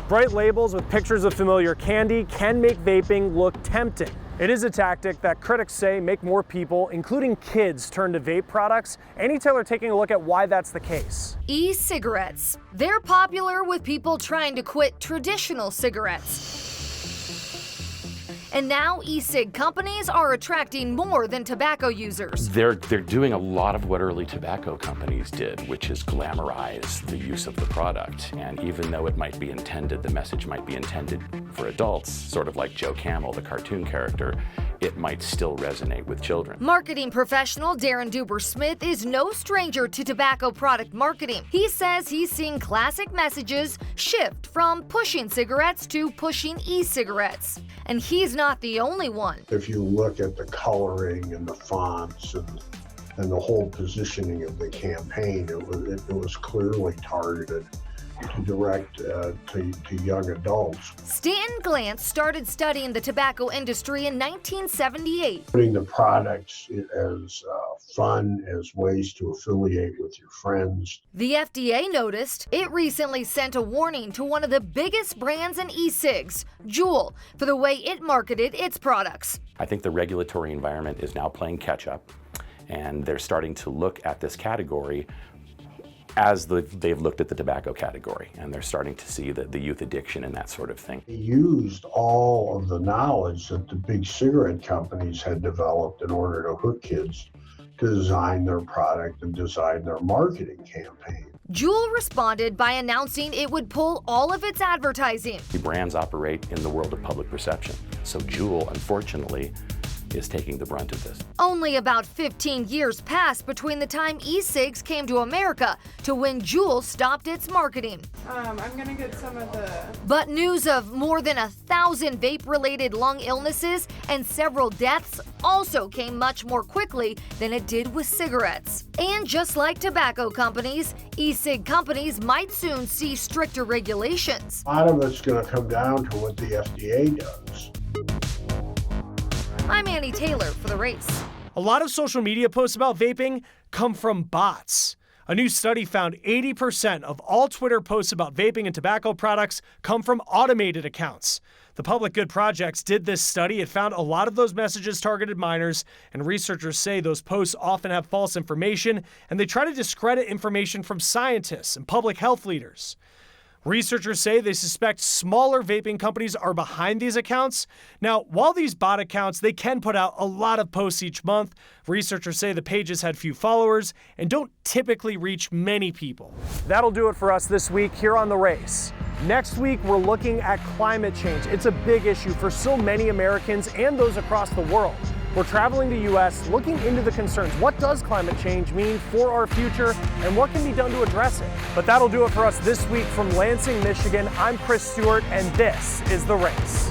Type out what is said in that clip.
Bright labels with pictures of familiar candy can make vaping look tempting. It is a tactic that critics say make more people, including kids, turn to vape products. Annie Taylor taking a look at why that's the case. E-cigarettes. They're popular with people trying to quit traditional cigarettes. And now e-cig companies are attracting more than tobacco users. They're doing a lot of what early tobacco companies did, which is glamorize the use of the product. And even though it might be intended, the message might be intended for adults, sort of like Joe Camel, the cartoon character, it might still resonate with children. Marketing professional Darren Duber-Smith is no stranger to tobacco product marketing. He says he's seeing classic messages shift from pushing cigarettes to pushing e-cigarettes. And he's not the only one. If you look at the coloring and the fonts and the whole positioning of the campaign, it was clearly targeted to direct to young adults. Stanton Glantz started studying the tobacco industry in 1978. Putting the products as fun, as ways to affiliate with your friends. The FDA noticed. It recently sent a warning to one of the biggest brands in e-cigs, Juul, for the way it marketed its products. I think the regulatory environment is now playing catch up, and they're starting to look at this category as they've looked at the tobacco category, and they're starting to see the youth addiction and that sort of thing. They used all of the knowledge that the big cigarette companies had developed in order to hook kids to design their product and design their marketing campaign. Juul responded by announcing it would pull all of its advertising. The brands operate in the world of public perception, so Juul, unfortunately, is taking the brunt of this. Only about 15 years passed between the time e-cigs came to America to when Juul stopped its marketing. I'm gonna get some of the... But news of more than 1,000 vape-related lung illnesses and several deaths also came much more quickly than it did with cigarettes. And just like tobacco companies, e-cig companies might soon see stricter regulations. A lot of it's gonna come down to what the FDA does. I'm Annie Taylor for The Race. A lot of social media posts about vaping come from bots. A new study found 80% of all Twitter posts about vaping and tobacco products come from automated accounts. The Public Good Projects did this study. It found a lot of those messages targeted minors, and researchers say those posts often have false information, and they try to discredit information from scientists and public health leaders. Researchers say they suspect smaller vaping companies are behind these accounts. Now, while these bot accounts, they can put out a lot of posts each month, researchers say the pages had few followers and don't typically reach many people. That'll do it for us this week here on The Race. Next week, we're looking at climate change. It's a big issue for so many Americans and those across the world. We're traveling the U.S., looking into the concerns. What does climate change mean for our future, and what can be done to address it? But that'll do it for us this week from Lansing, Michigan. I'm Chris Stewart, and this is The Race.